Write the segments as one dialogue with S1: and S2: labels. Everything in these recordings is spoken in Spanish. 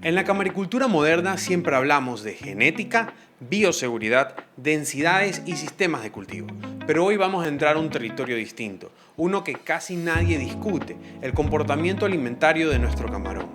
S1: En la camaricultura moderna siempre hablamos de genética, bioseguridad, densidades y sistemas de cultivo. Pero hoy vamos a entrar a un territorio distinto, uno que casi nadie discute, el comportamiento alimentario de nuestro camarón.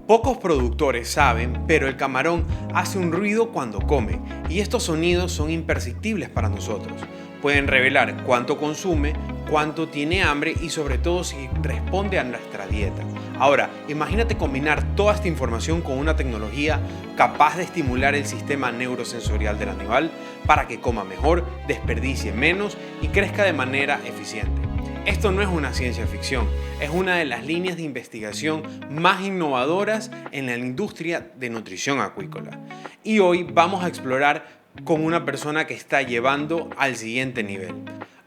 S1: Pocos productores saben, pero el camarón hace un ruido cuando come, y estos sonidos son imperceptibles para nosotros. Pueden revelar cuánto consume, cuánto tiene hambre y sobre todo si responde a nuestra dieta. Ahora, imagínate combinar toda esta información con una tecnología capaz de estimular el sistema neurosensorial del animal para que coma mejor, desperdicie menos y crezca de manera eficiente. Esto no es una ciencia ficción, es una de las líneas de investigación más innovadoras en la industria de nutrición acuícola. Y hoy vamos a explorar con una persona que está llevando al siguiente nivel.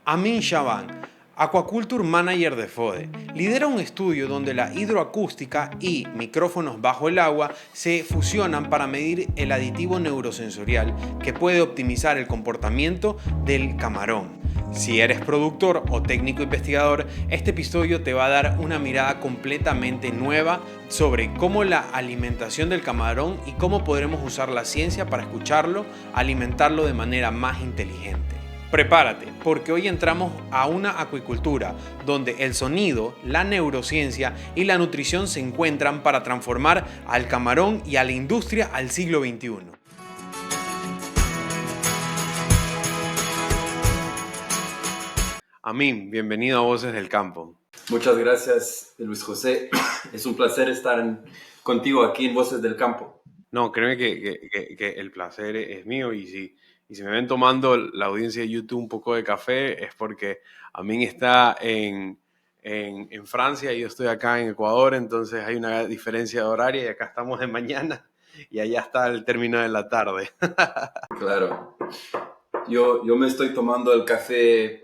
S1: Amin Shaban, Aquaculture Manager de FODE, lidera un estudio donde la hidroacústica y micrófonos bajo el agua se fusionan para medir el aditivo neurosensorial que puede optimizar el comportamiento del camarón. Si eres productor o técnico investigador, este episodio te va a dar una mirada completamente nueva sobre cómo la alimentación del camarón y cómo podremos usar la ciencia para escucharlo, alimentarlo de manera más inteligente. Prepárate, porque hoy entramos a una acuicultura donde el sonido, la neurociencia y la nutrición se encuentran para transformar al camarón y a la industria al siglo XXI. Amin, bienvenido a Voces del Campo.
S2: Muchas gracias, Luis José. Es un placer estar contigo aquí en Voces del Campo.
S1: No, créeme que el placer es mío y si me ven tomando la audiencia de YouTube un poco de café es porque Amin está en Francia y yo estoy acá en Ecuador, entonces hay una diferencia de horaria y acá estamos de mañana y allá está el término de la tarde.
S2: Claro. Yo me estoy tomando el café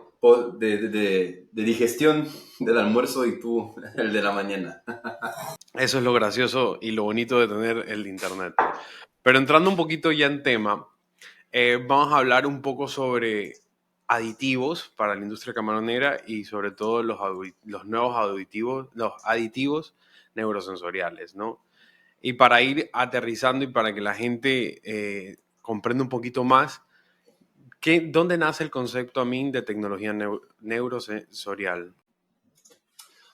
S2: de digestión del almuerzo y tú el de la mañana.
S1: Eso es lo gracioso y lo bonito de tener el internet. Pero entrando un poquito ya en tema, vamos a hablar un poco sobre aditivos para la industria camaronera y sobre todo los nuevos aditivos neurosensoriales, ¿no? Y para ir aterrizando y para que la gente comprenda un poquito más, ¿dónde nace el concepto, Amin, de tecnología neurosensorial?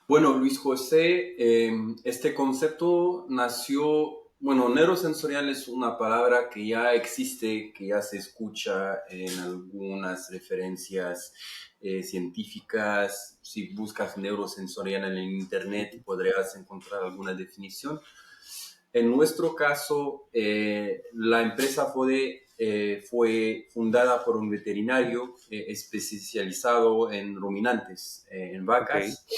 S2: Bueno, Luis José, este concepto nació, neurosensorial es una palabra que ya existe, que ya se escucha en algunas referencias científicas. Si buscas neurosensorial en el internet podrás encontrar alguna definición. En nuestro caso, la empresa fue fundada por un veterinario especializado en ruminantes, en vacas.
S1: Okay.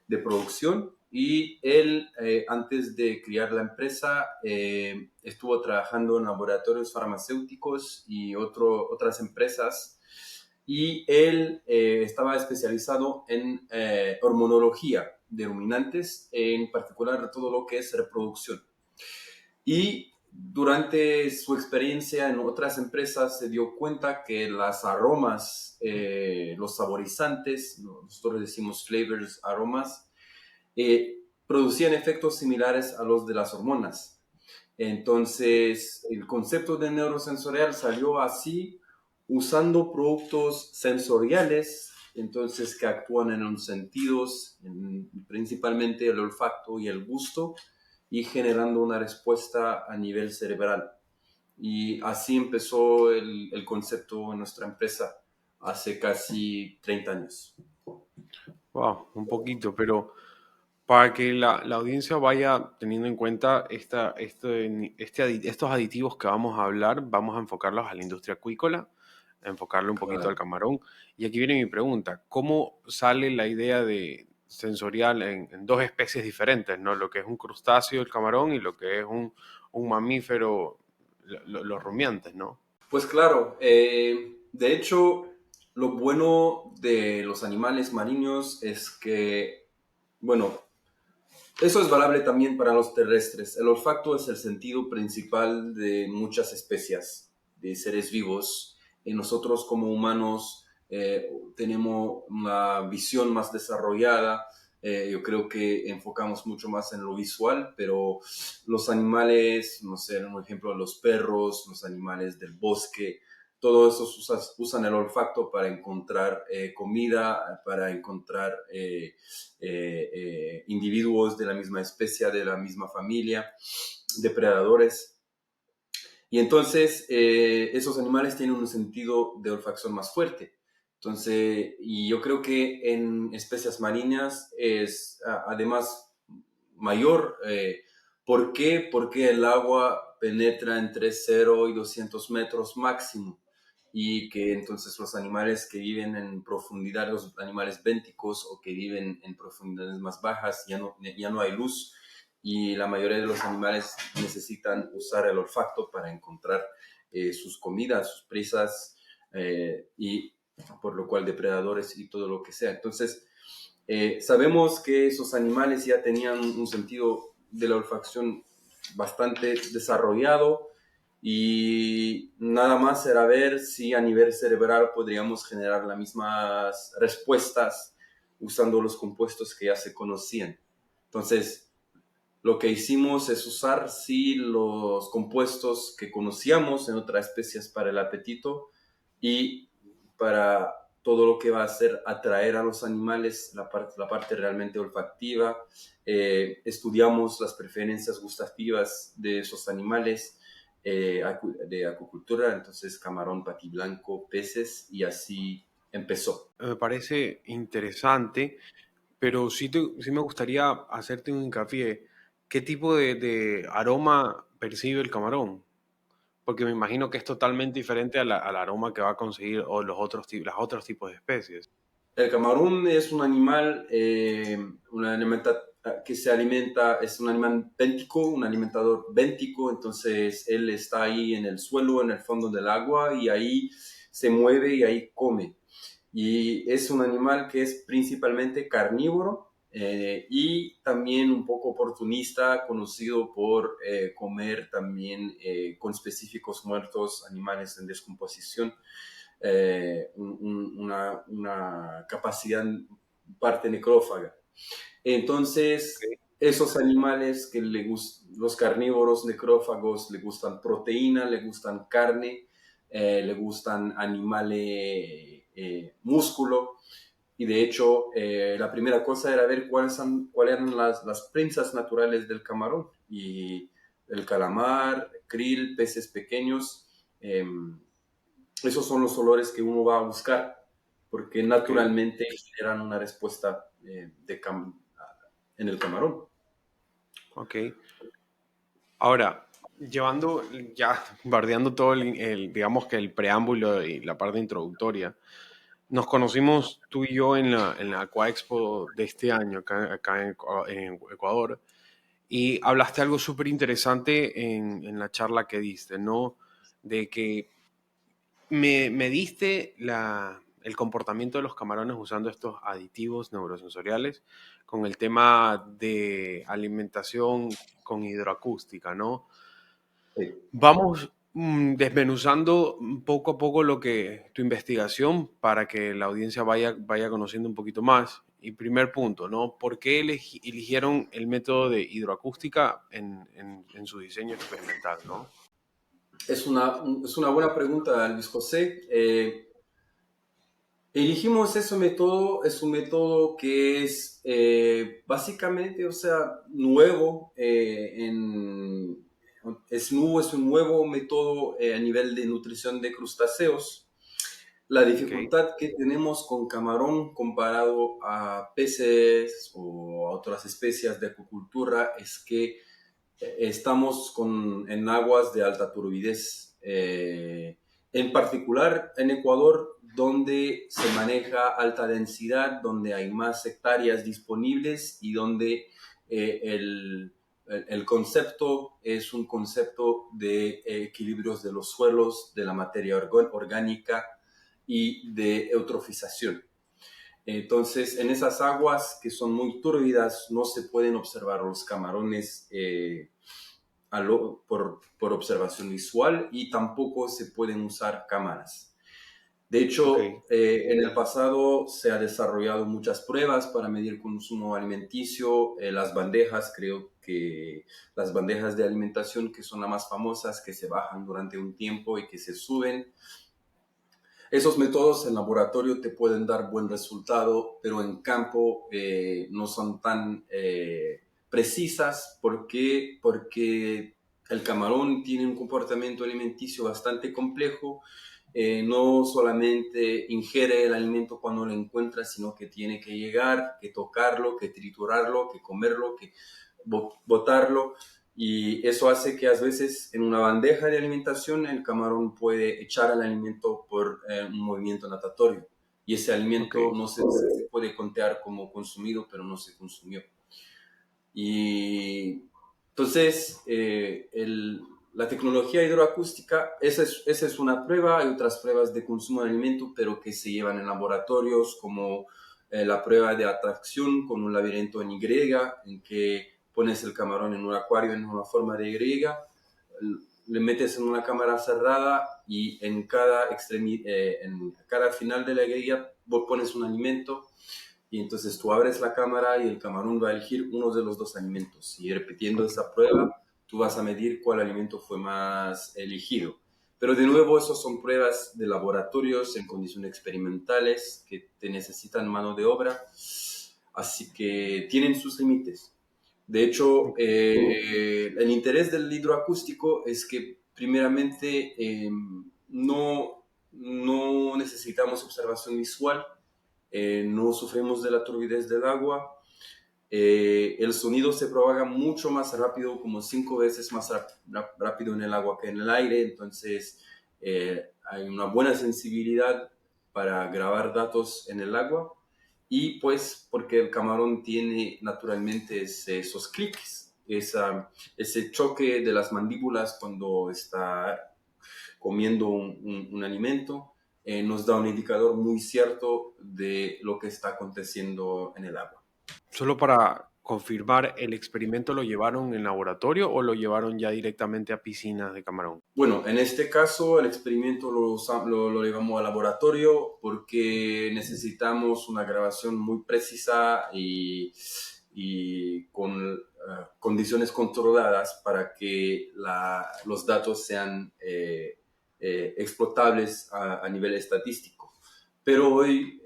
S2: De producción, y él, antes de criar la empresa, estuvo trabajando en laboratorios farmacéuticos y otras empresas, y él estaba especializado en hormonología de ruminantes, en particular todo lo que es reproducción. Y durante su experiencia en otras empresas se dio cuenta que las aromas, los saborizantes, nosotros decimos flavors, aromas, producían efectos similares a los de las hormonas. Entonces, el concepto de neurosensorial salió así, usando productos sensoriales, entonces que actúan en los sentidos, principalmente el olfato y el gusto, y generando una respuesta a nivel cerebral. Y así empezó el concepto en nuestra empresa hace casi 30 años.
S1: Wow, un poquito, pero para que la audiencia vaya teniendo en cuenta estos aditivos que vamos a hablar, vamos a enfocarlos a la industria acuícola, a enfocarlo un poquito al
S2: Claro.
S1: camarón. Y aquí viene mi pregunta, ¿cómo sale la idea de sensorial en dos especies diferentes, ¿no? Lo que es un crustáceo, el camarón, y lo que es un mamífero, los rumiantes, ¿no?
S2: Pues claro, de hecho, lo bueno de los animales marinos es que, bueno, eso es valable también para los terrestres. El olfato es el sentido principal de muchas especies de seres vivos. Y nosotros como humanos tenemos una visión más desarrollada, Yo creo que enfocamos mucho más en lo visual, pero los animales, no sé, un ejemplo, los perros, los animales del bosque, todos esos usan el olfato para encontrar comida, para encontrar individuos de la misma especie, de la misma familia, depredadores. Y entonces esos animales tienen un sentido de olfacción más fuerte. Entonces, y yo creo que en especies marinas es además mayor. ¿Por qué? Porque el agua penetra entre 0 y 200 metros máximo y que entonces los animales que viven en profundidad, los animales bénticos o que viven en profundidades más bajas, ya no hay luz y la mayoría de los animales necesitan usar el olfato para encontrar sus comidas, sus presas y por lo cual depredadores y todo lo que sea. Entonces, sabemos que esos animales ya tenían un sentido de la olfacción bastante desarrollado y nada más era ver si a nivel cerebral podríamos generar las mismas respuestas usando los compuestos que ya se conocían. Entonces, lo que hicimos es usar sí los compuestos que conocíamos en otras especies para el apetito y para todo lo que va a hacer atraer a los animales, la parte realmente olfactiva. Estudiamos las preferencias gustativas de esos animales de acuicultura, entonces camarón, patiblanco, peces y así empezó.
S1: Me parece interesante, pero sí me gustaría hacerte un hincapié. ¿Qué tipo de aroma percibe el camarón? Porque me imagino que es totalmente diferente al aroma que va a conseguir o los otros tipos de especies.
S2: El camarón es un animal, que se alimenta, es un animal béntico, un alimentador béntico, entonces él está ahí en el suelo, en el fondo del agua y ahí se mueve y ahí come. Y es un animal que es principalmente carnívoro y también un poco oportunista, conocido por comer también con específicos muertos, animales en descomposición, una capacidad parte necrófaga. Entonces,
S1: Ok.
S2: esos animales que los carnívoros necrófagos le gustan proteína, le gustan carne, le gustan animales músculo. Y de hecho, la primera cosa era ver cuáles eran las prensas naturales del camarón. Y el calamar, krill, peces pequeños, esos son los olores que uno va a buscar, porque
S1: Ok,
S2: naturalmente generan una respuesta en el camarón.
S1: ok. Ahora, ya bardeando todo digamos que el preámbulo y la parte introductoria, nos conocimos tú y yo en la Aquaexpo de este año, acá en Ecuador, y hablaste algo súper interesante en la charla que diste, ¿no? De que me diste el comportamiento de los camarones usando estos aditivos neurosensoriales con el tema de alimentación con hidroacústica, ¿no?
S2: Sí.
S1: Vamos desmenuzando poco a poco lo que tu investigación para que la audiencia vaya conociendo un poquito más. Y primer punto, ¿no? ¿Por qué eligieron el método de hidroacústica en su diseño experimental, ¿no?
S2: Es una buena pregunta, Luis José. Elegimos ese método, es un método que es básicamente, o sea, nuevo, es un nuevo método a nivel de nutrición de crustáceos. La
S1: Ok,
S2: dificultad que tenemos con camarón comparado a peces o a otras especies de acuicultura es que estamos en aguas de alta turbidez, en particular en Ecuador, donde se maneja alta densidad, donde hay más hectáreas disponibles y donde el concepto es un concepto de equilibrios de los suelos, de la materia orgánica y de eutrofización. Entonces, en esas aguas que son muy turbidas no se pueden observar los camarones por observación visual y tampoco se pueden usar cámaras. De
S1: Ok,
S2: hecho, en el pasado se ha desarrollado muchas pruebas para medir consumo alimenticio. Las bandejas, creo que las bandejas de alimentación que son las más famosas, que se bajan durante un tiempo y que se suben. Esos métodos en laboratorio te pueden dar buen resultado, pero en campo no son tan precisas. ¿Por qué? Porque el camarón tiene un comportamiento alimenticio bastante complejo. No solamente ingiere el alimento cuando lo encuentra, sino que tiene que llegar, que tocarlo, que triturarlo, que comerlo, que botarlo. Y eso hace que a veces en una bandeja de alimentación el camarón puede echar el alimento por un movimiento natatorio. Y ese
S1: ok,
S2: alimento no se puede contar como consumido, pero no se consumió. Y entonces, la tecnología hidroacústica, esa es una prueba. Hay otras pruebas de consumo de alimento, pero que se llevan en laboratorios, como la prueba de atracción con un laberinto en Y, en que pones el camarón en un acuario en una forma de Y, le metes en una cámara cerrada y en cada final de la Y vos pones un alimento y entonces tú abres la cámara y el camarón va a elegir uno de los dos alimentos. Y repitiendo
S1: ok,
S2: esa prueba, tú vas a medir cuál alimento fue más elegido. Pero de nuevo, esos son pruebas de laboratorios en condiciones experimentales que te necesitan mano de obra, así que tienen sus límites. De hecho,
S1: ok.
S2: el interés del hidroacústico es que primeramente no necesitamos observación visual, no sufrimos de la turbidez del agua, el sonido se propaga mucho más rápido, como 5 veces más rápido en el agua que en el aire. Entonces hay una buena sensibilidad para grabar datos en el agua, y pues porque el camarón tiene naturalmente esos clics, ese choque de las mandíbulas cuando está comiendo un alimento, nos da un indicador muy cierto de lo que está aconteciendo en el agua.
S1: Solo para confirmar, ¿el experimento lo llevaron en laboratorio o lo llevaron ya directamente a piscinas de camarón?
S2: Bueno, en este caso el experimento lo llevamos al laboratorio porque necesitamos una grabación muy precisa y con condiciones controladas para que los datos sean explotables a nivel estadístico. Pero hoy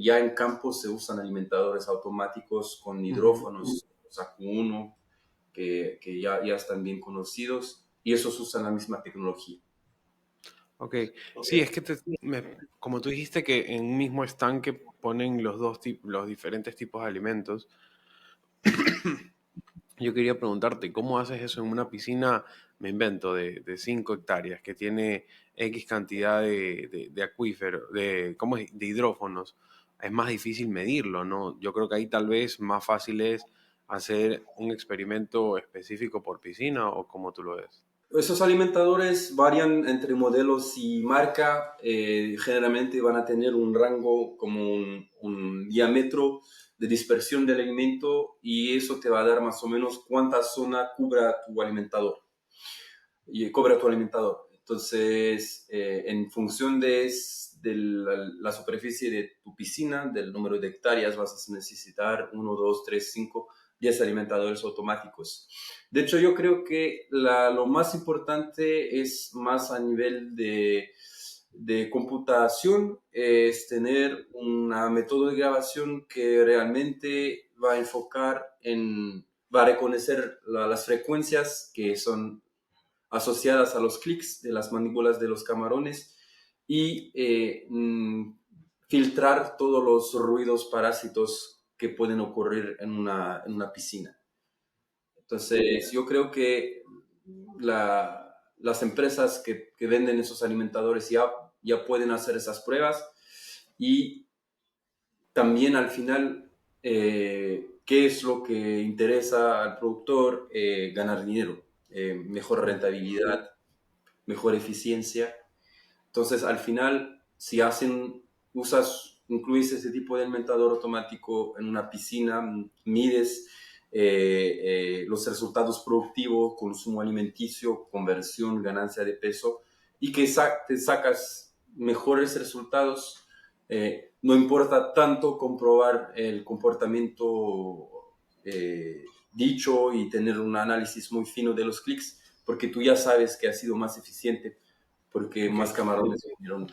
S2: ya en campo se usan alimentadores automáticos con
S1: Ujú.
S2: hidrófonos, SACU1, que ya están bien conocidos, y esos usan la misma tecnología.
S1: Ok, sí, es que como tú dijiste que en un mismo estanque ponen los diferentes tipos de alimentos, yo quería preguntarte, ¿cómo haces eso en una piscina, me invento, de 5 hectáreas, que tiene X cantidad de acuífero, ¿cómo es? De hidrófonos? Es más difícil medirlo, ¿no? Yo creo que ahí tal vez más fácil es hacer un experimento específico por piscina o como tú lo ves.
S2: Esos alimentadores varían entre modelos y marca. Generalmente van a tener un rango como un diámetro de dispersión del alimento, y eso te va a dar más o menos cuánta zona cobra tu alimentador. Entonces, en función de la superficie de tu piscina, del número de hectáreas, vas a necesitar 1, 2, 3, 5, 10 alimentadores automáticos. De hecho, yo creo que lo más importante es más a nivel de computación, es tener una método de grabación que realmente va a reconocer las frecuencias que son asociadas a los clics de las mandíbulas de los camarones, y filtrar todos los ruidos parásitos que pueden ocurrir en una piscina. Entonces, yo creo que las empresas que venden esos alimentadores ya pueden hacer esas pruebas, y también al final, ¿qué es lo que interesa al productor? Ganar dinero, mejor rentabilidad, mejor eficiencia. Entonces, al final, si incluyes ese tipo de alimentador automático en una piscina, mides los resultados productivos, consumo alimenticio, conversión, ganancia de peso, y que te sacas mejores resultados. No importa tanto comprobar el comportamiento dicho y tener un análisis muy fino de los clics, porque tú ya sabes que ha sido más eficiente, porque
S1: Ok.
S2: más camarones vinieron.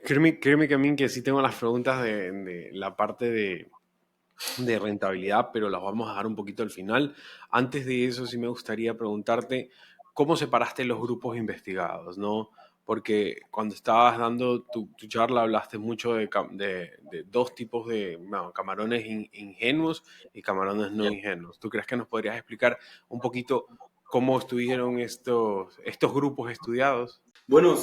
S1: Créeme que a mí que sí tengo las preguntas de la parte de rentabilidad, pero las vamos a dejar un poquito al final. Antes de eso, sí me gustaría preguntarte cómo separaste los grupos investigados, ¿no? Porque cuando estabas dando tu charla hablaste mucho de dos tipos de bueno, camarones ingenuos y camarones no ingenuos. ¿Tú crees que nos podrías explicar un poquito cómo estuvieron estos grupos estudiados?
S2: Bueno,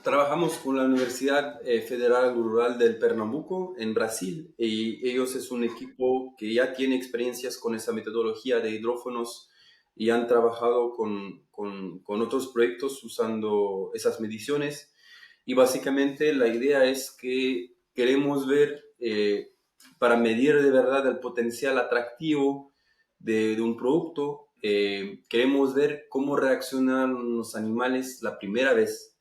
S2: trabajamos con la Universidad Federal Rural del Pernambuco en Brasil y ellos es un equipo que ya tiene experiencias con esa metodología de hidrófonos y han trabajado con otros proyectos usando esas mediciones y básicamente la idea es que queremos ver para medir de verdad el potencial atractivo de un producto, queremos ver cómo reaccionan los animales la primera vez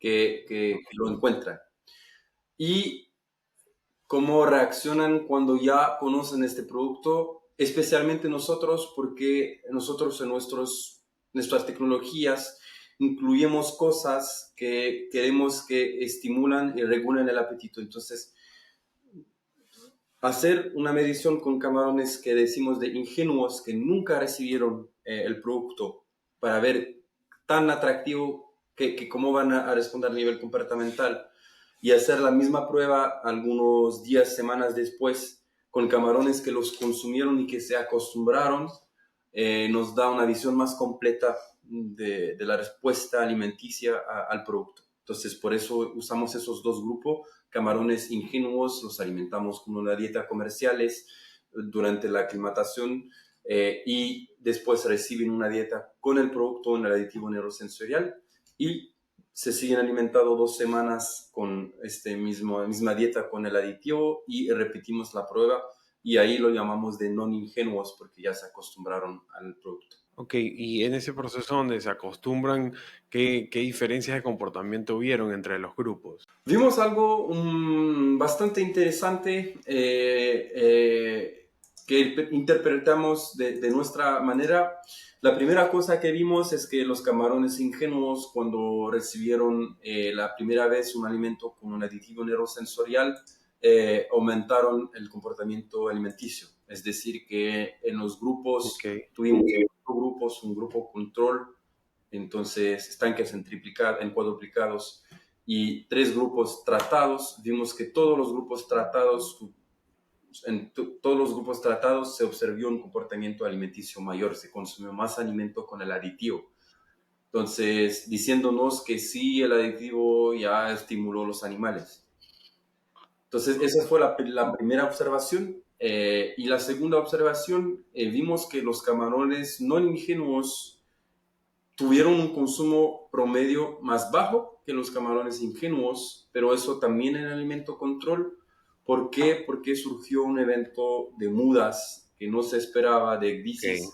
S2: que lo encuentran y cómo reaccionan cuando ya conocen este producto, especialmente nosotros, porque nosotros en nuestras tecnologías incluimos cosas que queremos que estimulan y regulen el apetito. Entonces, hacer una medición con camarones que decimos de ingenuos que nunca recibieron el producto para ver tan atractivo que cómo van a responder a nivel comportamental y hacer la misma prueba algunos días, semanas después con camarones que los consumieron y que se acostumbraron, nos da una visión más completa de la respuesta alimenticia al producto. Entonces, por eso usamos esos dos grupos. Camarones ingenuos los alimentamos con una dieta comerciales durante la aclimatación y después reciben una dieta con el producto en el aditivo neurosensorial y se siguen alimentando 2 semanas con misma dieta con el aditivo y repetimos la prueba y ahí lo llamamos de non ingenuos porque ya se acostumbraron al producto.
S1: Ok, y en ese proceso donde se acostumbran, ¿qué diferencias de comportamiento vieron entre los grupos?
S2: Vimos algo bastante interesante que interpretamos de nuestra manera. La primera cosa que vimos es que los camarones ingenuos, cuando recibieron la primera vez un alimento con un aditivo neurosensorial, aumentaron el comportamiento alimenticio. Es decir, que en los
S1: Ok,
S2: grupos, tuvimos cuatro grupos, un grupo control, entonces estanques en cuadruplicados y 3 grupos tratados. Vimos que todos los grupos tratados, todos los grupos tratados se observó un comportamiento alimenticio mayor, se consumió más alimento con el aditivo. Entonces, diciéndonos que sí, el aditivo ya estimuló los animales. Entonces, esa fue la primera observación. Y la segunda observación, vimos que los camarones no ingenuos tuvieron un consumo promedio más bajo que los camarones ingenuos, pero eso también en alimento control. ¿Por qué? Porque surgió un evento de mudas que no se esperaba de
S1: ok.
S2: crisis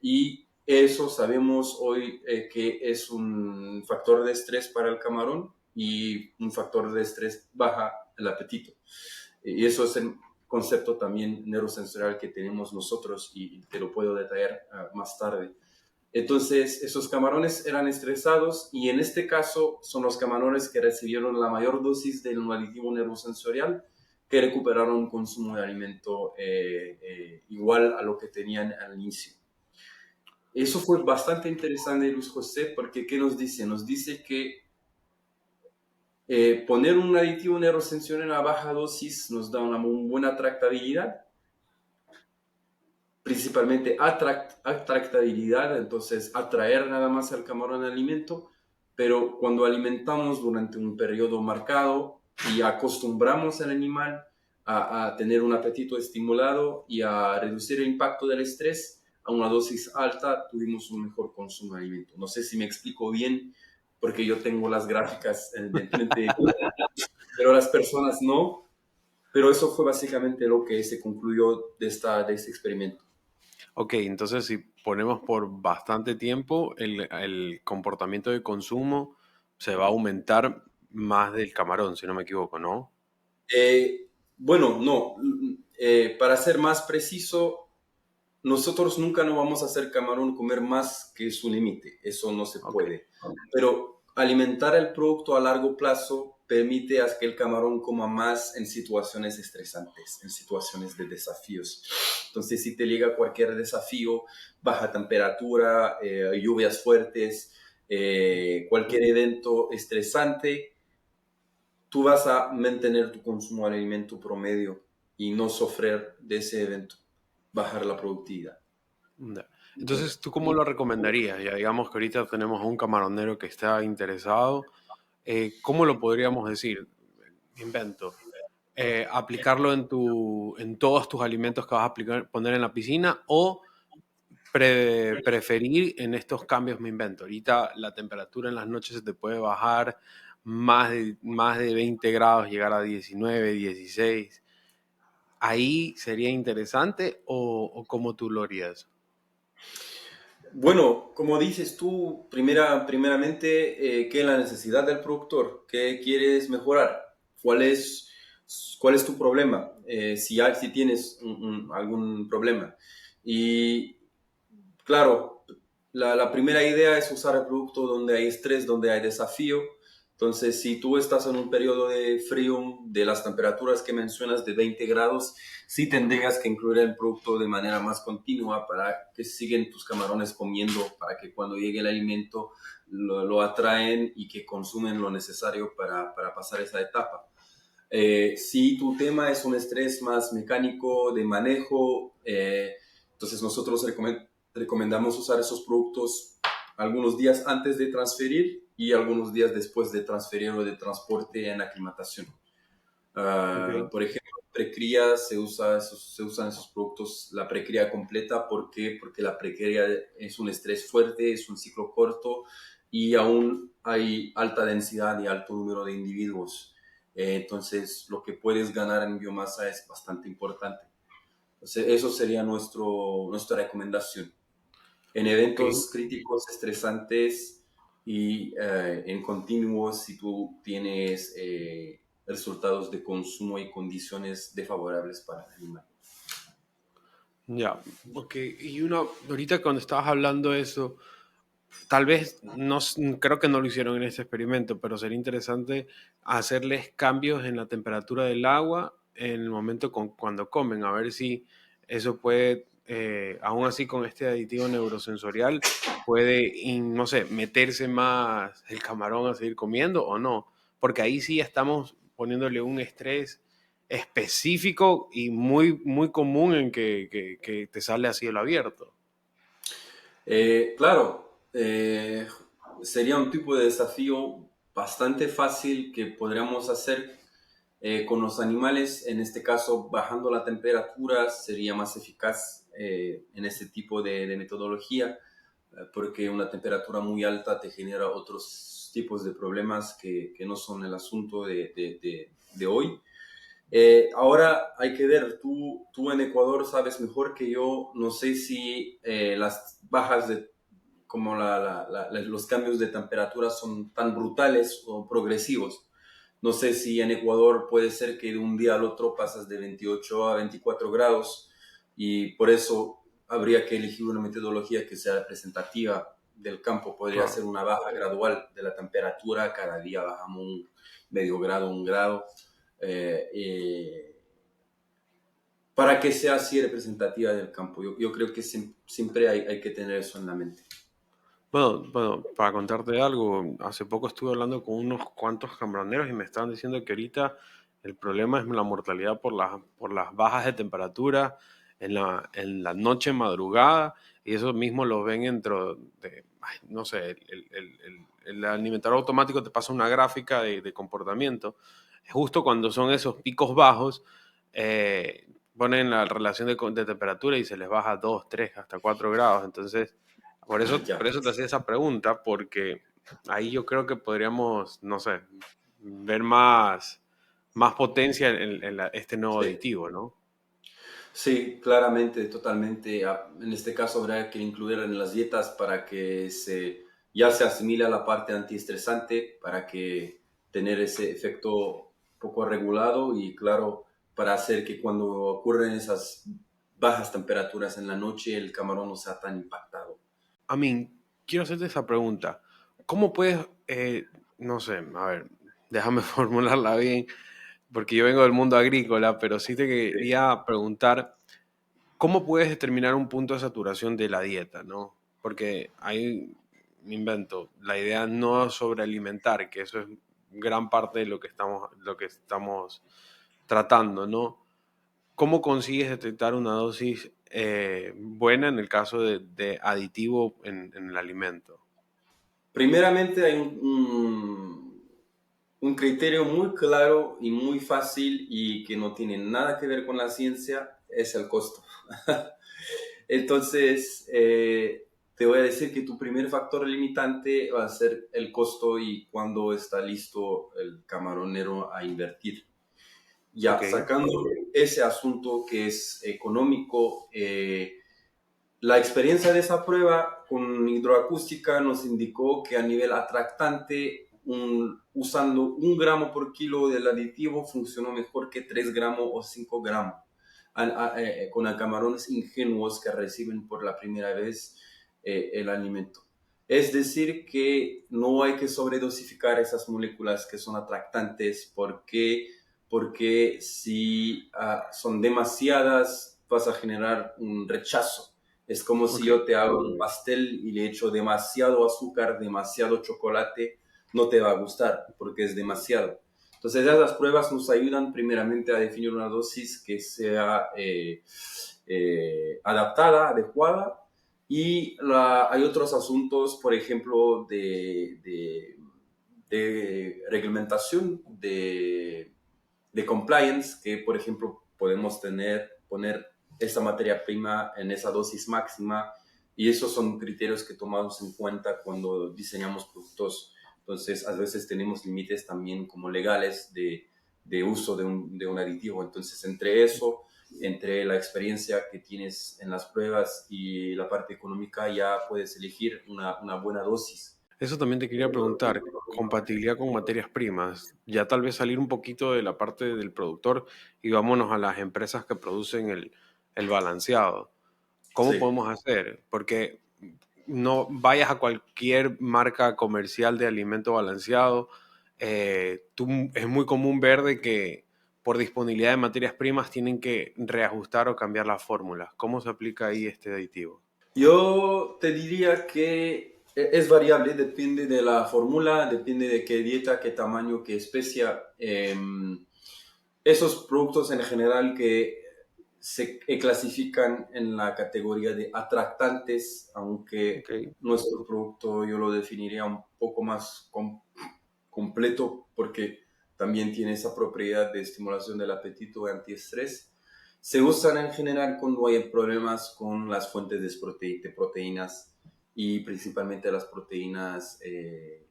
S2: y eso sabemos hoy que es un factor de estrés para el camarón y un factor de estrés baja el apetito. Y eso es el concepto también neurosensorial que tenemos nosotros y te lo puedo detallar más tarde. Entonces, esos camarones eran estresados y en este caso son los camarones que recibieron la mayor dosis del aditivo neurosensorial que recuperaron un consumo de alimento igual a lo que tenían al inicio. Eso fue bastante interesante, Luis José, porque ¿qué nos dice? Nos dice que poner un aditivo neurosensorial a baja dosis nos da una muy buena tractabilidad, principalmente atractabilidad, entonces atraer nada más al camarón al alimento, pero cuando alimentamos durante un periodo marcado y acostumbramos al animal a tener un apetito estimulado y a reducir el impacto del estrés a una dosis alta, tuvimos un mejor consumo de alimento. No sé si me explico bien, porque yo tengo las gráficas en mente, pero las personas no, pero eso fue básicamente lo que se concluyó de este experimento.
S1: Ok, entonces si ponemos por bastante tiempo el comportamiento de consumo se va a aumentar más del camarón, si no me equivoco, ¿no?
S2: Bueno, no. Para ser más preciso, nosotros nunca no vamos a hacer camarón comer más que su límite. Eso no se
S1: Ok.
S2: puede. Pero alimentar el producto a largo plazo permite a que el camarón coma más en situaciones estresantes, en situaciones de desafíos. Entonces, si te llega cualquier desafío, baja temperatura, lluvias fuertes, cualquier evento estresante, tú vas a mantener tu consumo de alimento promedio y no sufrir de ese evento, bajar la productividad.
S1: Ya. Entonces, ¿tú cómo lo recomendarías? Ya digamos que ahorita tenemos a un camaronero que está interesado. ¿Cómo lo podríamos decir? Invento. Aplicarlo en todos tus alimentos que vas a poner en la piscina o preferir en estos cambios, me invento. Ahorita la temperatura en las noches se te puede bajar más de 20 grados, llegar a 19, 16. ¿Ahí sería interesante o cómo tú lo harías?
S2: Bueno, como dices tú, primeramente, ¿qué es la necesidad del productor? ¿Qué quieres mejorar? ¿Cuál es, cuál es tu problema? Si tienes algún problema. Y claro, la primera idea es usar el producto donde hay estrés, donde hay desafío. Entonces, si tú estás en un periodo de frío, de las temperaturas que mencionas de 20 grados, sí tendrías que incluir el producto de manera más continua para que siguen tus camarones comiendo, para que cuando llegue el alimento lo atraen y que consumen lo necesario para pasar esa etapa. Si tu tema es un estrés más mecánico de manejo, entonces nosotros recomendamos usar esos productos algunos días antes de transferir y algunos días después de transferir o de transporte en aclimatación.
S1: Ok.
S2: Por ejemplo, precría se usan esos productos, la precría completa. ¿Por qué? Porque la precría es un estrés fuerte, es un ciclo corto y aún hay alta densidad y alto número de individuos. Entonces, lo que puedes ganar en biomasa es bastante importante. Entonces, eso sería nuestra recomendación. En
S1: Ok.
S2: eventos críticos, estresantes y en continuos, si tú tienes resultados de consumo y condiciones desfavorables para el animal.
S1: Ya. Ok. Y ahorita cuando estabas hablando de eso, tal vez no, creo que no lo hicieron en este experimento, pero sería interesante hacerles cambios en la temperatura del agua en el momento cuando comen, a ver si eso puede, aún así con este aditivo neurosensorial, puede, no sé, meterse más el camarón a seguir comiendo o no, porque ahí sí estamos poniéndole un estrés específico y muy, muy común en que te sale a cielo abierto.
S2: Claro, sería un tipo de desafío bastante fácil que podríamos hacer con los animales. En este caso, bajando la temperatura sería más eficaz en este tipo de metodología, porque una temperatura muy alta te genera otros tipos de problemas que no son el asunto de hoy. Ahora hay que ver, tú en Ecuador sabes mejor que yo, no sé si las bajas como los cambios de temperatura son tan brutales o progresivos. No sé si en Ecuador puede ser que de un día al otro pasas de 28 a 24 grados y por eso habría que elegir una metodología que sea representativa del campo. Podría ser
S1: Claro.
S2: una baja gradual de la temperatura, cada día bajamos un medio grado, un grado, eh, eh, para que sea así representativa del campo. Yo creo que siempre hay que tener eso en la mente.
S1: Bueno, para contarte algo, hace poco estuve hablando con unos cuantos camaroneros y me estaban diciendo que ahorita el problema es la mortalidad por las bajas de temperatura en la noche madrugada y eso mismo lo ven dentro de, ay, no sé, el alimentador automático te pasa una gráfica de comportamiento. Justo cuando son esos picos bajos, ponen la relación de temperatura y se les baja 2, 3, hasta 4 grados. Entonces por eso,
S2: Ya.
S1: por eso te hacía esa pregunta, porque ahí yo creo que podríamos, no sé, ver más potencia en este nuevo
S2: Sí.
S1: aditivo, ¿no?
S2: Sí, claramente, totalmente. En este caso habrá que incluir en las dietas para que ya se asimila la parte antiestresante para que tener ese efecto poco regulado y claro, para hacer que cuando ocurren esas bajas temperaturas en la noche el camarón no sea tan impactado.
S1: Amin, quiero hacerte esa pregunta. ¿Cómo puedes, no sé, a ver, déjame formularla bien, porque yo vengo del mundo agrícola, pero sí te
S2: Sí.
S1: quería preguntar, ¿cómo puedes determinar un punto de saturación de la dieta, no? Porque ahí me invento, la idea no es sobrealimentar, que eso es gran parte de lo que estamos tratando, ¿no? ¿Cómo consigues detectar una dosis buena en el caso de aditivo en el alimento?
S2: Primeramente hay un criterio muy claro y muy fácil y que no tiene nada que ver con la ciencia, es el costo. Entonces, te voy a decir que tu primer factor limitante va a ser el costo y cuándo está listo el camaronero a invertir. Ya,
S1: Ok,
S2: sacando ese asunto que es económico, la experiencia de esa prueba con hidroacústica nos indicó que a nivel atractante, usando 1 gramo por kilo del aditivo funcionó mejor que 3 gramos o 5 gramos con camarones ingenuos que reciben por la primera vez el alimento. Es decir, que no hay que sobredosificar esas moléculas que son atractantes porque si son demasiadas vas a generar un rechazo. Es como si
S1: ok.
S2: yo te hago un pastel y le echo demasiado azúcar, demasiado chocolate, no te va a gustar porque es demasiado. Entonces, esas pruebas nos ayudan primeramente a definir una dosis que sea adaptada, adecuada. Y hay otros asuntos, por ejemplo, de reglamentación, de compliance, que por ejemplo podemos poner esa materia prima en esa dosis máxima y esos son criterios que tomamos en cuenta cuando diseñamos productos. Entonces, a veces tenemos límites también como legales de uso de un aditivo. Entonces, entre eso, entre la experiencia que tienes en las pruebas y la parte económica, ya puedes elegir una buena dosis.
S1: Eso también te quería preguntar, compatibilidad con materias primas, ya tal vez salir un poquito de la parte del productor y vámonos a las empresas que producen el balanceado. ¿Cómo
S2: Sí.
S1: podemos hacer? Porque no vayas a cualquier marca comercial de alimento balanceado. Es muy común ver de que por disponibilidad de materias primas tienen que reajustar o cambiar las fórmulas. ¿Cómo se aplica ahí este aditivo?
S2: Yo te diría que es variable, depende de la fórmula, depende de qué dieta, qué tamaño, qué especia. Esos productos en general que se clasifican en la categoría de atractantes, aunque
S1: Ok.
S2: nuestro producto yo lo definiría un poco más completo porque también tiene esa propiedad de estimulación del apetito y antiestrés. Se usan en general cuando hay problemas con las fuentes de proteínas y principalmente las proteínas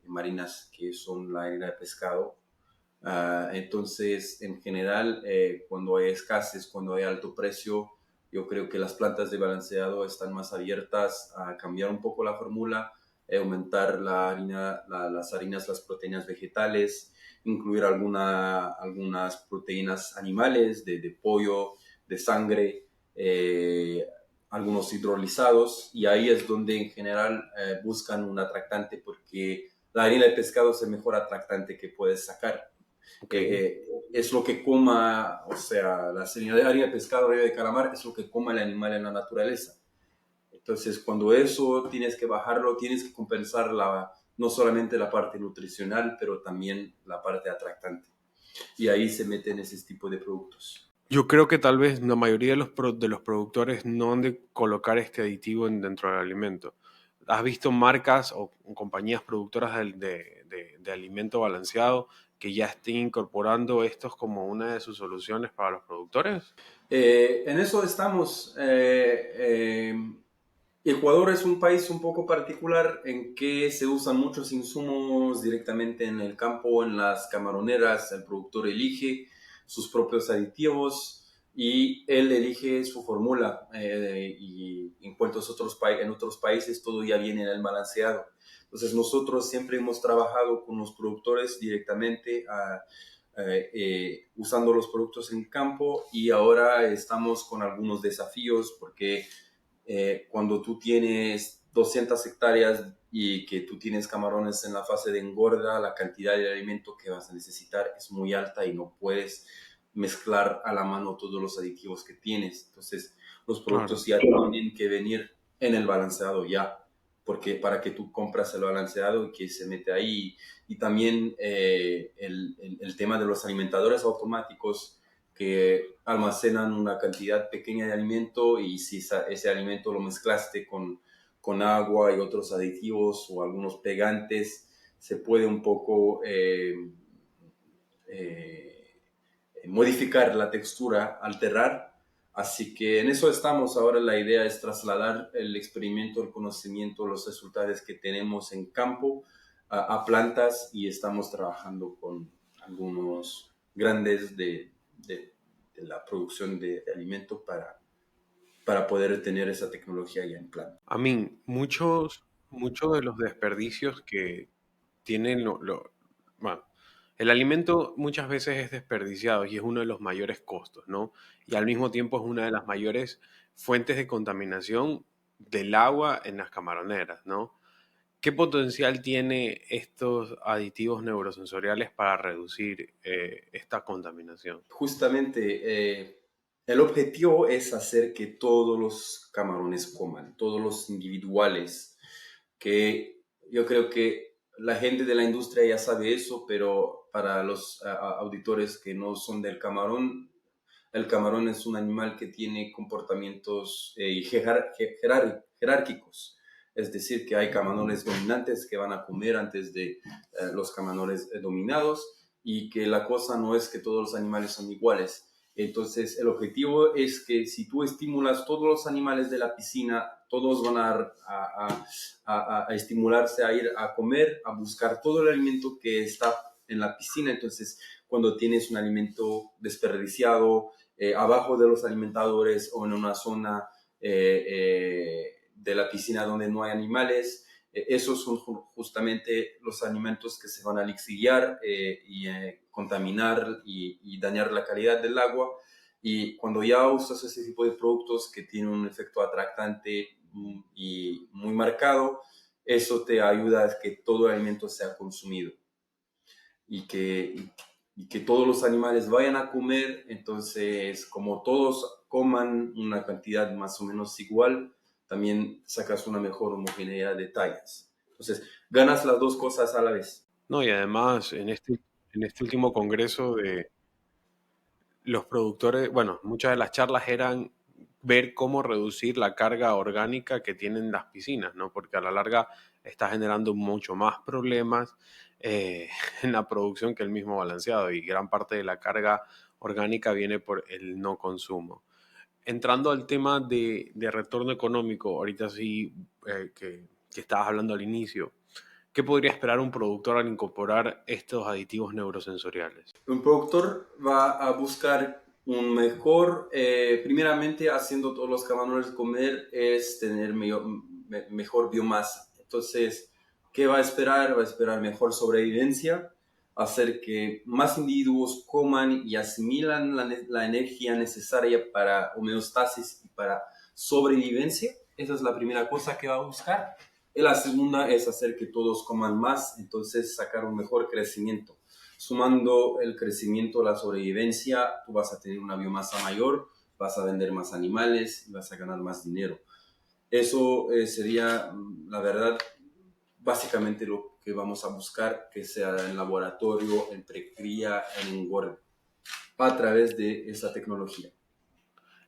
S2: marinas que son la harina de pescado. Entonces, en general, cuando hay escasez, cuando hay alto precio, yo creo que las plantas de balanceado están más abiertas a cambiar un poco la fórmula, aumentar las harinas, las proteínas vegetales, incluir algunas proteínas animales de pollo, de sangre, algunos hidrolizados, y ahí es donde en general buscan un atractante porque la harina de pescado es el mejor atractante que puedes sacar.
S1: Ok.
S2: Es lo que coma, o sea, la harina de pescado, harina de calamar, es lo que coma el animal en la naturaleza. Entonces, cuando eso tienes que bajarlo, tienes que compensar no solamente la parte nutricional, pero también la parte atractante. Y ahí se meten ese tipo de productos.
S1: Yo creo que tal vez la mayoría de los productores no han de colocar este aditivo dentro del alimento. ¿Has visto marcas o compañías productoras de alimento balanceado que ya estén incorporando estos como una de sus soluciones para los productores?
S2: En eso estamos. Ecuador es un país un poco particular en que se usan muchos insumos directamente en el campo, en las camaroneras. El productor elige sus propios aditivos. y él elige su fórmula y en otros países todo ya viene en el balanceado. Entonces nosotros siempre hemos trabajado con los productores directamente usando los productos en campo y ahora estamos con algunos desafíos porque cuando tú tienes 200 hectáreas y que tú tienes camarones en la fase de engorda, la cantidad de alimento que vas a necesitar es muy alta y no puedes mezclar a la mano todos los aditivos que tienes. Entonces, los productos
S1: Claro.
S2: ya tienen que venir en el balanceado ya, porque para que tú compras el balanceado y que se mete ahí. Y también el tema de los alimentadores automáticos que almacenan una cantidad pequeña de alimento y si ese alimento lo mezclaste con agua y otros aditivos o algunos pegantes, se puede un poco eh, modificar la textura, alterar. Así que en eso estamos. Ahora la idea es trasladar el experimento, el conocimiento, los resultados que tenemos en campo a plantas y estamos trabajando con algunos grandes de la producción de alimento para poder tener esa tecnología ya en planta.
S1: A mí, muchos de los desperdicios que tienen bueno, el alimento muchas veces es desperdiciado y es uno de los mayores costos, ¿no? Y al mismo tiempo es una de las mayores fuentes de contaminación del agua en las camaroneras, ¿no? ¿Qué potencial tiene estos aditivos neurosensoriales para reducir esta contaminación?
S2: Justamente el objetivo es hacer que todos los camarones coman, todos los individuales, que yo creo que la gente de la industria ya sabe eso, pero para los auditores que no son del camarón, el camarón es un animal que tiene comportamientos jerárquicos. Es decir, que hay camarones dominantes que van a comer antes de los camarones dominados y que la cosa no es que todos los animales son iguales. Entonces, el objetivo es que si tú estimulas todos los animales de la piscina, todos van a estimularse a ir a comer, a buscar todo el alimento que está en la piscina. Entonces, cuando tienes un alimento desperdiciado, abajo de los alimentadores o en una zona de la piscina donde no hay animales. Esos son justamente los alimentos que se van a lixiviar y contaminar y dañar la calidad del agua. Y cuando ya usas ese tipo de productos que tienen un efecto atractante y muy marcado, eso te ayuda a que todo el alimento sea consumido y que todos los animales vayan a comer. Entonces, como todos coman una cantidad más o menos igual, también sacas una mejor homogeneidad de tallas. Entonces, ganas las dos cosas a la vez.
S1: No, y además en este último congreso de los productores, bueno, muchas de las charlas eran ver cómo reducir la carga orgánica que tienen las piscinas, ¿no? Porque a la larga está generando mucho más problemas en la producción que el mismo balanceado y gran parte de la carga orgánica viene por el no consumo. Entrando al tema de retorno económico, ahorita sí que estabas hablando al inicio, ¿qué podría esperar un productor al incorporar estos aditivos neurosensoriales?
S2: Un productor va a buscar un mejor, primeramente haciendo todos los camarones comer, es tener mejor biomasa. Entonces, ¿qué va a esperar? Va a esperar mejor sobrevivencia, hacer que más individuos coman y asimilan la energía necesaria para homeostasis y para sobrevivencia. Esa es la primera cosa que va a buscar. Y la segunda es hacer que todos coman más, entonces sacar un mejor crecimiento. Sumando el crecimiento a la sobrevivencia, tú vas a tener una biomasa mayor, vas a vender más animales y vas a ganar más dinero. Eso sería, la verdad, básicamente lo que vamos a buscar, que sea en laboratorio, en precría, en engorde, a través de esa tecnología.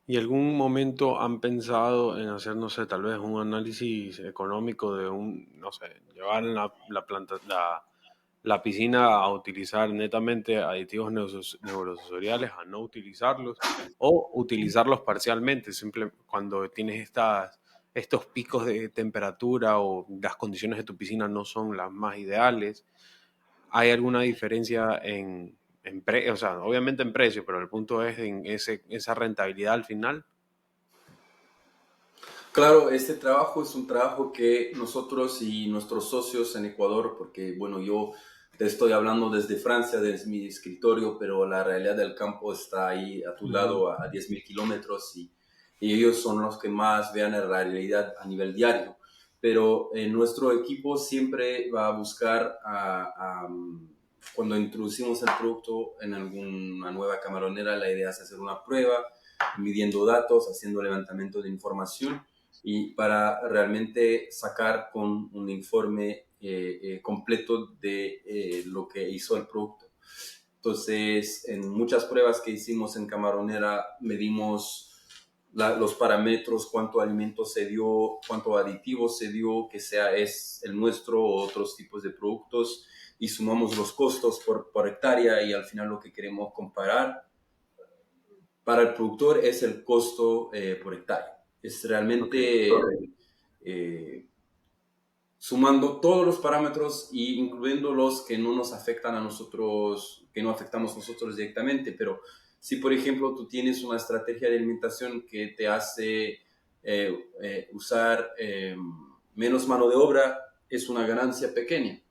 S1: ¿Y algún momento han pensado en hacer, no sé, tal vez un análisis económico de no sé, llevar la piscina a utilizar netamente aditivos neurosensoriales, a no utilizarlos, o utilizarlos parcialmente, cuando tienes estos picos de temperatura o las condiciones de tu piscina no son las más ideales? ¿Hay alguna diferencia O sea, obviamente en precio, pero el punto es en esa rentabilidad al final.
S2: Claro, este trabajo es un trabajo que nosotros y nuestros socios en Ecuador, porque bueno, yo te estoy hablando desde Francia, desde mi escritorio, pero la realidad del campo está ahí a tu
S1: Ujú.
S2: lado a 10.000 kilómetros y ellos son los que más vean la realidad a nivel diario. Pero nuestro equipo siempre va a buscar cuando introducimos el producto en alguna nueva camaronera, la idea es hacer una prueba, midiendo datos, haciendo levantamiento de información y para realmente sacar con un informe completo de lo que hizo el producto. Entonces, en muchas pruebas que hicimos en Camaronera, medimos los parámetros, cuánto alimento se dio, cuánto aditivo se dio, que sea es el nuestro o otros tipos de productos, y sumamos los costos por hectárea y al final lo que queremos comparar para el productor es el costo por hectárea. Es
S1: Ok.
S2: realmente eh, sumando todos los parámetros y incluyendo los que no nos afectan a nosotros, que no afectamos nosotros directamente. Pero si, por ejemplo, tú tienes una estrategia de alimentación que te hace usar menos mano de obra, es una ganancia pequeña.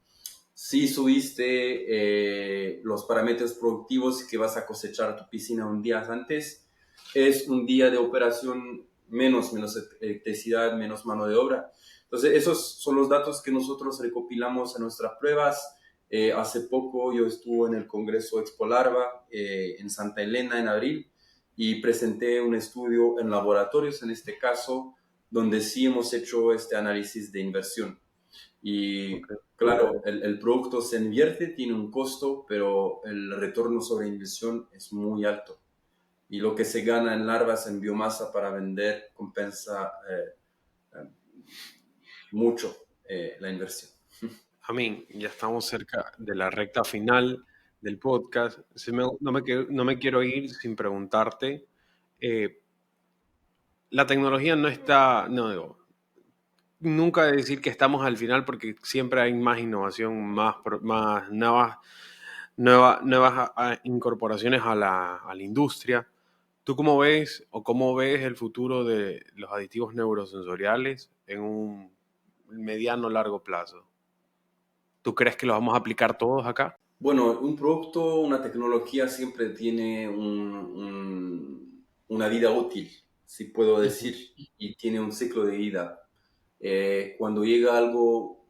S2: Si subiste los parámetros productivos que vas a cosechar tu piscina un día antes, es un día de operación menos electricidad, menos mano de obra. Entonces, esos son los datos que nosotros recopilamos en nuestras pruebas. Hace poco yo estuve en el Congreso Expo Larva en Santa Elena en abril y presenté un estudio en laboratorios, en este caso, donde sí hemos hecho este análisis de inversión. Y
S1: Ok.
S2: claro, el producto se invierte, tiene un costo, pero el retorno sobre inversión es muy alto. Y lo que se gana en larvas, en biomasa para vender, compensa mucho la inversión.
S1: Amin, ya estamos cerca de la recta final del podcast. No me quiero ir sin preguntarte. eh, la tecnología no está, no digo, nunca decir que estamos al final porque siempre hay más innovación, más nuevas incorporaciones a la industria. ¿Tú cómo ves o cómo ves el futuro de los aditivos neurosensoriales en un mediano o largo plazo? ¿Tú crees que los vamos a aplicar todos acá?
S2: Bueno, un producto, una tecnología siempre tiene una vida útil, si puedo
S1: Ujú.
S2: decir, y tiene un ciclo de vida. Cuando llega algo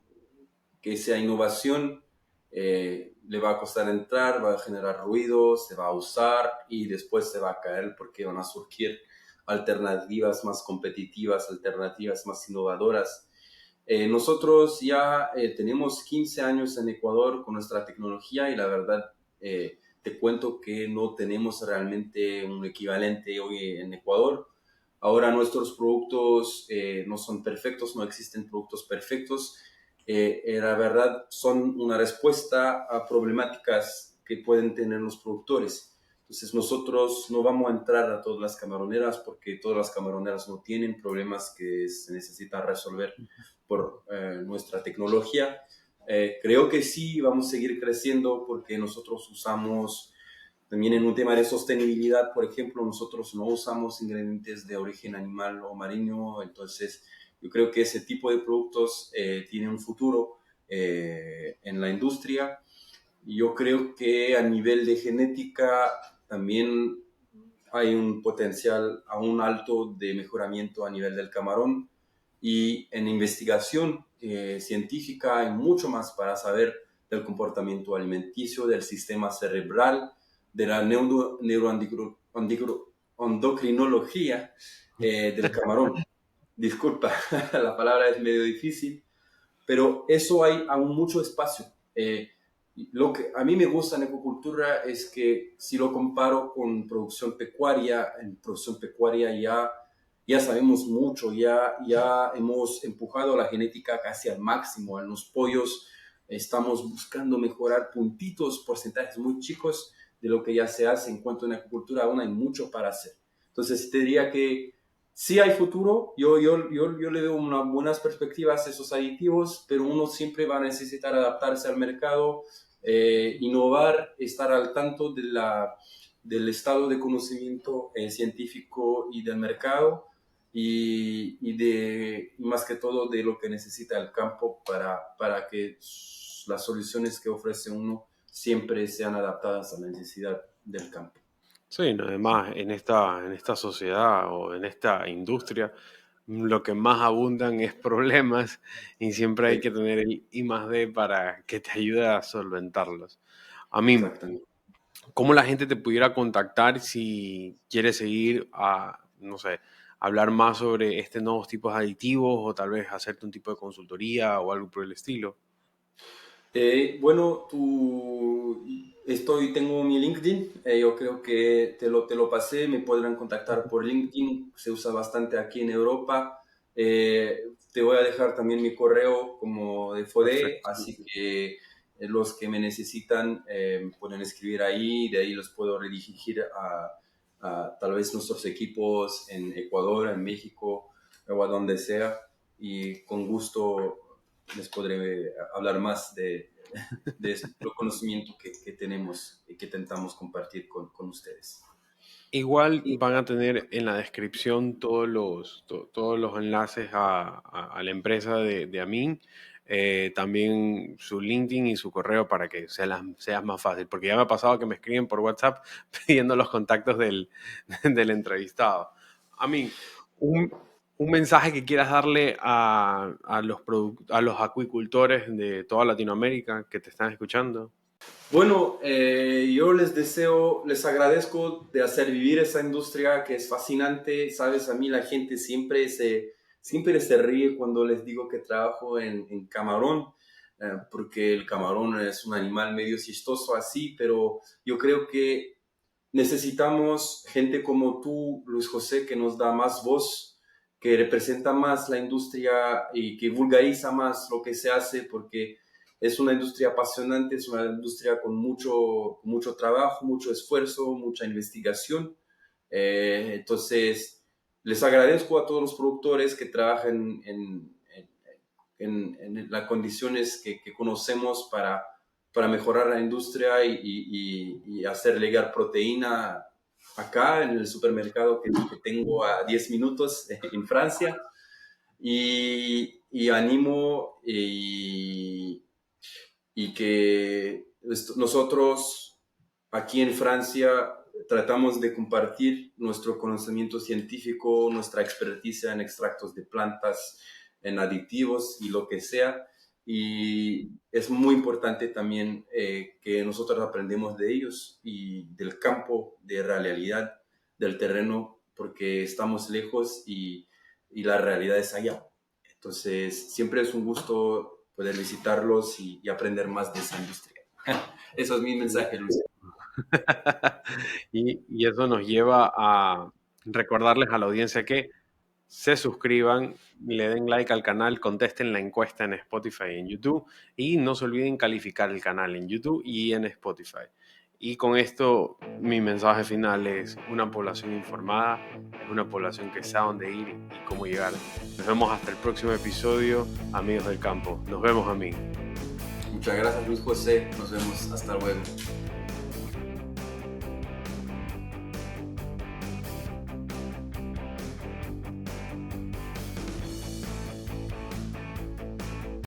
S2: que sea innovación, le va a costar entrar, va a generar ruido, se va a usar y después se va a caer porque van a surgir alternativas más competitivas, alternativas más innovadoras. Nosotros ya tenemos 15 años en Ecuador con nuestra tecnología y la verdad te cuento que no tenemos realmente un equivalente hoy en Ecuador. Ahora nuestros productos no son perfectos, no existen productos perfectos. La verdad son una respuesta a problemáticas que pueden tener los productores. Entonces nosotros no vamos a entrar a todas las camaroneras porque todas las camaroneras no tienen problemas que se necesitan resolver por nuestra tecnología. Creo que sí vamos a seguir creciendo porque nosotros usamos también en un tema de sostenibilidad, por ejemplo, nosotros no usamos ingredientes de origen animal o marino, entonces yo creo que ese tipo de productos tiene un futuro en la industria. Y yo creo que a nivel de genética también hay un potencial aún alto de mejoramiento a nivel del camarón y en investigación científica hay mucho más para saber del comportamiento alimenticio, del sistema cerebral, de la neuroendocrinología del camarón. Disculpa, la palabra es medio difícil, pero eso hay aún mucho espacio. Lo que a mí me gusta en ecocultura es que si lo comparo con producción pecuaria, en producción pecuaria ya sabemos mucho, ya hemos empujado la genética casi al máximo. En los pollos estamos buscando mejorar puntitos, porcentajes muy chicos de lo que ya se hace. En cuanto a la ecocultura, aún hay mucho para hacer. Entonces, te diría que sí hay futuro, yo le veo unas buenas perspectivas a esos aditivos, pero uno siempre va a necesitar adaptarse al mercado, innovar, estar al tanto del estado de conocimiento científico y del mercado y más que todo de lo que necesita el campo para que las soluciones que ofrece uno siempre sean adaptadas a la necesidad del campo.
S1: Sí, no, además en esta sociedad o en esta industria lo que más abundan es problemas y siempre hay
S2: Sí,
S1: que tener el I+D para que te ayude a solventarlos. A mí,
S2: exactamente.
S1: ¿cómo la gente te pudiera contactar si quieres seguir no sé, hablar más sobre este nuevos tipos de aditivos o tal vez hacerte un tipo de consultoría o algo por el estilo?
S2: Bueno, tengo mi LinkedIn, yo creo que te lo pasé, me podrán contactar por LinkedIn, se usa bastante aquí en Europa. Te voy a dejar también mi correo como de FODE,
S1: Perfecto.
S2: así que los que me necesitan pueden escribir ahí, de ahí los puedo redirigir a tal vez nuestros equipos en Ecuador, en México o a donde sea, y con gusto les podré hablar más de ese conocimiento que tenemos y que intentamos compartir con ustedes.
S1: Igual
S2: Y,
S1: van a tener en la descripción todos los enlaces a la empresa de Amin, también su LinkedIn y su correo para que sea más fácil, porque ya me ha pasado que me escriben por WhatsApp pidiendo los contactos del entrevistado. Amin, un, un mensaje que quieras darle a los acuicultores de toda Latinoamérica que te están escuchando.
S2: bueno, yo les agradezco de hacer vivir esa industria que es fascinante. Sabes, a mí la gente siempre se ríe cuando les digo que trabajo en camarón, porque el camarón es un animal medio chistoso así, pero yo creo que necesitamos gente como tú, Luis José, que nos da más voz, que representa más la industria y que vulgariza más lo que se hace, porque es una industria apasionante, es una industria con mucho trabajo, mucho esfuerzo, mucha investigación. Entonces, les agradezco a todos los productores que trabajan en las condiciones que conocemos para mejorar la industria y hacer llegar proteína acá en el supermercado que tengo a 10 minutos en Francia. Y animo y que nosotros aquí en Francia tratamos de compartir nuestro conocimiento científico, nuestra experticia en extractos de plantas, en aditivos y lo que sea. Y es muy importante también que nosotros aprendemos de ellos y del campo, de la realidad, del terreno, porque estamos lejos y la realidad es allá. Entonces, siempre es un gusto poder visitarlos y aprender más de esa industria. Eso es mi mensaje, Luis.
S1: Y eso nos lleva a recordarles a la audiencia que se suscriban, le den like al canal, contesten la encuesta en Spotify y en YouTube y no se olviden calificar el canal en YouTube y en Spotify. Y con esto mi mensaje final es una población informada, es una población que sabe dónde ir y cómo llegar. Nos vemos hasta el próximo episodio, amigos del campo. Nos vemos, amigos.
S2: Muchas gracias, Luis José. Nos vemos. Hasta luego.